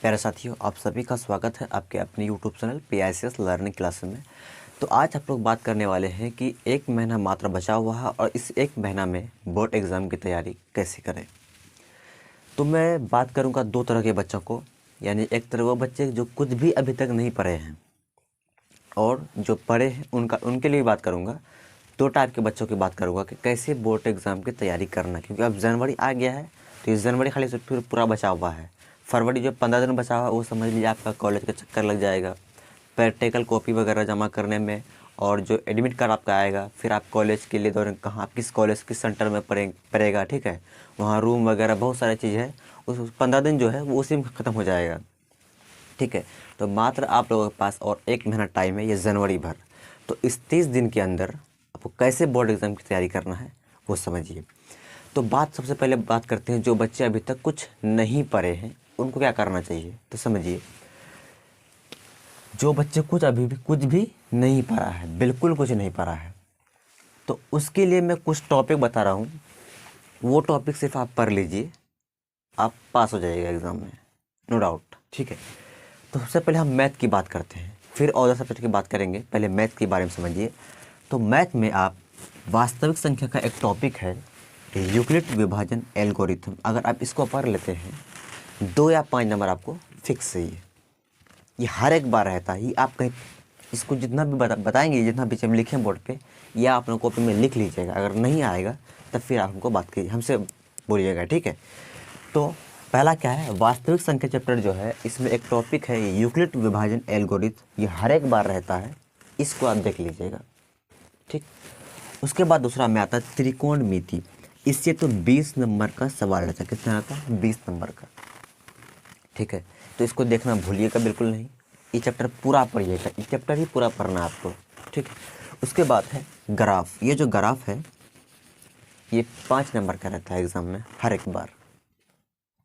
प्यारे साथियों, आप सभी का स्वागत है आपके अपने YouTube channel PICS learning classes में। तो आज आप लोग बात करने वाले हैं कि 1 महीना मात्र बचा हुआ है और इस 1 महीना में बोर्ड एग्ज़ाम की तैयारी कैसे करें। तो मैं बात करूंगा 2 तरह के बच्चों को, यानी एक तरह वो बच्चे जो कुछ भी अभी तक नहीं पढ़े हैं और जो पढ़े हैं उनके लिए बात करूँगा। 2 टाइप के बच्चों की बात करूँगा कि कैसे बोर्ड एग्ज़ाम की तैयारी करना, क्योंकि अब जनवरी आ गया है तो इस जनवरी खाली से फिर पूरा बचा हुआ है। फरवरी जो 15 दिन बचा हुआ है वो समझ लीजिए आपका कॉलेज का चक्कर लग जाएगा, प्रैक्टिकल कॉपी वगैरह जमा करने में, और जो एडमिट कार्ड आपका आएगा फिर आप कॉलेज के लिए दौड़ें, कहाँ किस कॉलेज किस सेंटर में पड़ेगा, ठीक है, वहाँ रूम वगैरह बहुत सारी चीज़ है। उस 15 दिन जो है वो उसी में ख़त्म हो जाएगा, ठीक है। तो मात्र आप लोगों के पास और 1 महीना टाइम है, ये जनवरी भर। तो इस 30 दिन के अंदर आपको कैसे बोर्ड एग्ज़ाम की तैयारी करना है वो समझिए। तो सबसे पहले बात करते हैं जो बच्चे अभी तक कुछ नहीं पढ़े हैं उनको क्या करना चाहिए। तो समझिए, जो बच्चे अभी भी कुछ भी नहीं पढ़ा है, बिल्कुल कुछ नहीं पढ़ा है, तो उसके लिए मैं कुछ टॉपिक बता रहा हूँ। वो टॉपिक सिर्फ आप पढ़ लीजिए, आप पास हो जाइएगा एग्ज़ाम में, नो डाउट, ठीक है। तो सबसे पहले हम मैथ की बात करते हैं, फिर और सब्जेक्ट की बात करेंगे। पहले मैथ के बारे में समझिए। तो मैथ में आप वास्तविक संख्या का एक टॉपिक है यूक्लिड विभाजन एल्गोरिथम। अगर आप इसको पढ़ लेते हैं 2 या 5 नंबर आपको फिक्स चाहिए। ये हर एक बार रहता है। ये आप कहीं इसको जितना भी बताएंगे, जितना भी हम लिखें बोर्ड पे, या आप लोग कॉपी में लिख लीजिएगा। अगर नहीं आएगा तब फिर आप हमको बात कीजिए, हमसे बोलिएगा, ठीक है। तो पहला क्या है, वास्तविक संख्या चैप्टर जो है, इसमें एक टॉपिक है यूक्लिड विभाजन एल्गोरिथम। ये हर एक बार रहता है, इसको आप देख लीजिएगा, ठीक। उसके बाद दूसरा में आता है त्रिकोणमिति। इससे तो 20 नंबर का सवाल रहता है। कितना आता है? 20 नंबर का, ठीक है। तो इसको देखना भूलिएगा बिल्कुल नहीं, ये चैप्टर पूरा पढ़िएगा, ये चैप्टर ही पूरा पढ़ना है आपको, ठीक है। उसके बाद है ग्राफ। ये जो ग्राफ है ये 5 नंबर का रहता है एग्ज़ाम में हर एक बार,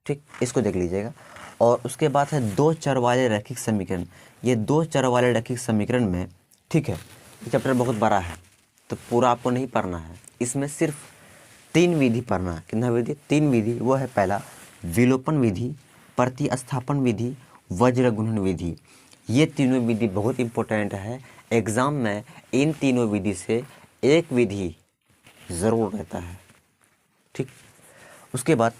ठीक, इसको देख लीजिएगा। और उसके बाद है 2 चर वाले रैखिक समीकरण। ये 2 चर वाले रैखिक समीकरण में, ठीक है, ये चैप्टर बहुत बड़ा है तो पूरा आपको नहीं पढ़ना है। इसमें सिर्फ 3 विधि पढ़ना है। कितना विधि? 3 विधि। वो है पहला विलोपन विधि, प्रतिस्थापन विधि, वज्र गुणन विधि। ये तीनों विधि बहुत इंपॉर्टेंट है। एग्ज़ाम में इन तीनों विधि से एक विधि ज़रूर रहता है, ठीक। उसके बाद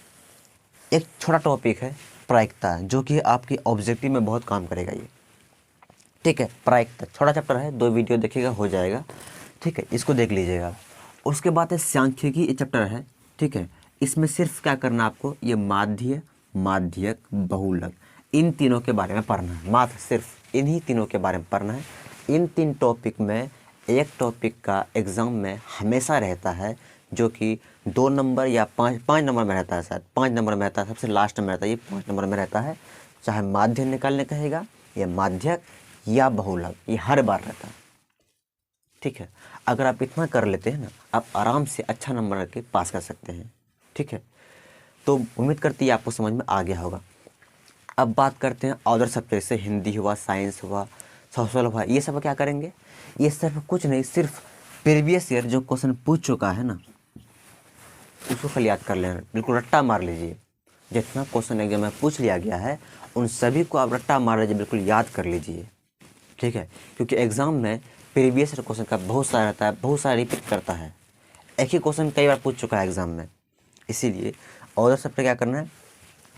एक छोटा टॉपिक है प्रायिकता, जो कि आपकी ऑब्जेक्टिव में बहुत काम करेगा ये, ठीक है। प्रायिकता छोटा चैप्टर है, 2 वीडियो देखिएगा हो जाएगा, ठीक है, इसको देख लीजिएगा। उसके बाद है सांख्यिकी चैप्टर है, ठीक है। इसमें सिर्फ क्या करना है आपको, ये माध्य, माध्यक, बहुलक, इन तीनों के बारे में पढ़ना है। मात्र सिर्फ इन्हीं तीनों के बारे में पढ़ना है। इन 3 टॉपिक में एक टॉपिक का एग्ज़ाम में हमेशा रहता है, जो कि 2 नंबर या 5 नंबर में रहता है, शायद 5 नंबर में रहता है, सबसे लास्ट में रहता है, ये 5 नंबर में रहता है। चाहे माध्य निकालने कहेगा या माध्यक या बहुलक, ये हर बार रहता है, ठीक है। अगर आप इतना कर लेते हैं ना, आप आराम से अच्छा नंबर रख के पास कर सकते हैं, ठीक है। तो उम्मीद करती है आपको समझ में आ गया होगा। अब बात करते हैं अदर सब्जेक्ट से, हिंदी हुआ, साइंस हुआ, सोशल हुआ, ये सब क्या करेंगे। ये सिर्फ कुछ नहीं, सिर्फ प्रीवियस ईयर जो क्वेश्चन पूछ चुका है ना, उसको खाली याद कर लेना, बिल्कुल रट्टा मार लीजिए। जितना क्वेश्चन एग्जाम में पूछ लिया गया है उन सभी को आप रट्टा मार लीजिए, बिल्कुल याद कर लीजिए, ठीक है। क्योंकि एग्ज़ाम में प्रीवियस ईयर क्वेश्चन का बहुत सारा रहता है, बहुत सारा रिपीट करता है। एक ही क्वेश्चन कई बार पूछ चुका है एग्ज़ाम में, इसीलिए और सब पे क्या करना है,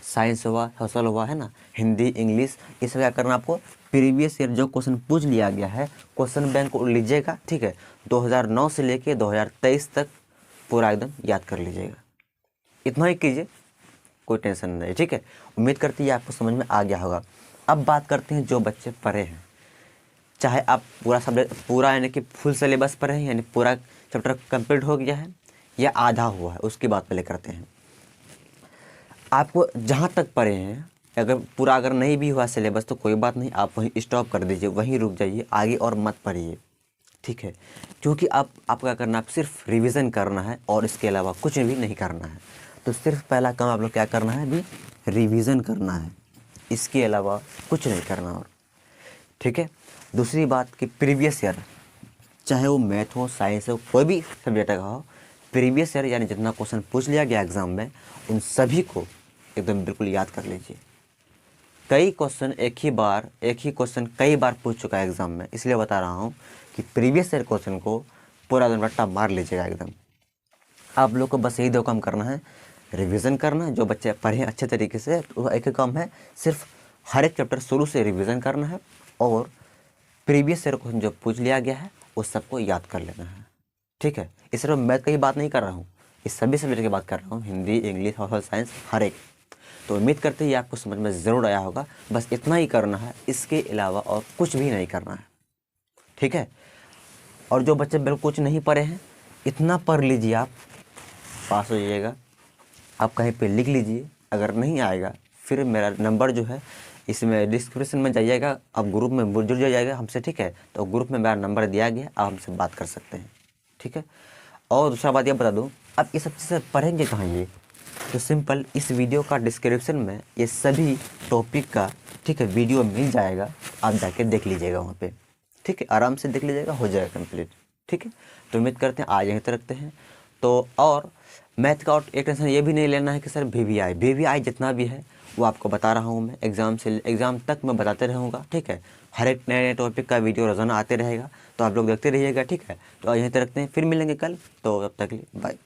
साइंस हुआ, सोशल हुआ, है ना, हिंदी, इंग्लिश, ये सब क्या करना है आपको, प्रीवियस ईयर जो क्वेश्चन पूछ लिया गया है क्वेश्चन बैंक को लीजिएगा, ठीक है। 2009 से लेके 2023 तक पूरा एकदम याद कर लीजिएगा। इतना ही कीजिए, कोई टेंशन नहीं, ठीक है। उम्मीद करती है आपको समझ में आ गया होगा। अब बात करते हैं जो बच्चे पढ़े हैं, चाहे आप पूरा सब्जेक्ट पूरा यानी कि फुल सिलेबस पढ़े हैं, यानी पूरा चैप्टर कंप्लीट हो गया है या आधा हुआ है, उसकी बात पहले करते हैं। आपको जहाँ तक पढ़े हैं, अगर नहीं भी हुआ सिलेबस तो कोई बात नहीं, आप वहीं स्टॉप कर दीजिए, वहीं रुक जाइए, आगे और मत पढ़िए, ठीक है। क्योंकि आप क्या करना है, आप सिर्फ रिवीजन करना है और इसके अलावा कुछ भी नहीं करना है। तो सिर्फ पहला काम आप लोग क्या करना है, अभी रिवीजन करना है, इसके अलावा कुछ नहीं करना और, ठीक है। दूसरी बात कि प्रीवियस ईयर, चाहे वो मैथ हो, साइंस हो, कोई भी सब्जेक्ट का हो, प्रीवियस ईयर यानी जितना क्वेश्चन पूछ लिया गया एग्ज़ाम में उन सभी को एकदम बिल्कुल याद कर लीजिए, कई क्वेश्चन एक ही क्वेश्चन कई बार पूछ चुका है एग्ज़ाम में, इसलिए बता रहा हूँ कि प्रीवियस ईयर क्वेश्चन को पूरा दिन रट्टा मार लीजिएगा एकदम। आप लोग को बस यही दो काम करना है, रिवीजन करना है। जो बच्चे पढ़ें अच्छे तरीके से, तो एक ही काम है, सिर्फ हर एक चैप्टर शुरू से रिवीजन करना है और प्रीवियस ईयर क्वेश्चन जो पूछ लिया गया है उस सबको याद कर लेना है, ठीक है। इस तरह मैथ की बात नहीं कर रहा हूँ, इस सभी सब्जेक्ट की बात कर रहा हूँ, हिंदी, इंग्लिश, सोशल साइंस, हर एक। तो उम्मीद करते ही आपको समझ में ज़रूर आया होगा। बस इतना ही करना है, इसके अलावा और कुछ भी नहीं करना है, ठीक है। और जो बच्चे बिल्कुल कुछ नहीं पढ़े हैं, इतना पढ़ लीजिए, आप पास हो जाइएगा। आप कहीं पे लिख लीजिए, अगर नहीं आएगा फिर मेरा नंबर जो है इसमें डिस्क्रिप्शन में जाइएगा, आप ग्रुप में जुड़ जाइएगा हमसे, ठीक है। तो ग्रुप में मेरा नंबर दिया गया, आप हमसे बात कर सकते हैं, ठीक है। और दूसरा बात यह बता दूं, आप ये सब चीज़ें पढ़ेंगे कहाँ ये, तो सिंपल इस वीडियो का डिस्क्रिप्शन में ये सभी टॉपिक का, ठीक है, वीडियो मिल जाएगा, आप जाके देख लीजिएगा वहाँ पे, ठीक है। आराम से देख लीजिएगा, हो जाएगा कंप्लीट, ठीक है। तो उम्मीद करते हैं आज यहीं तक रखते हैं। तो और मैथ का और एक टेंशन ये भी नहीं लेना है कि सर वीवीआई जितना भी है वो आपको बता रहा हूँ मैं, एग्ज़ाम तक मैं बताते रहूँगा, ठीक है। हर एक नए नए टॉपिक का वीडियो रोज़ाना आते रहेगा, तो आप लोग देखते रहिएगा, ठीक है। तो आज यहीं तक रखते हैं, फिर मिलेंगे कल, तो तब तक के लिए बाय।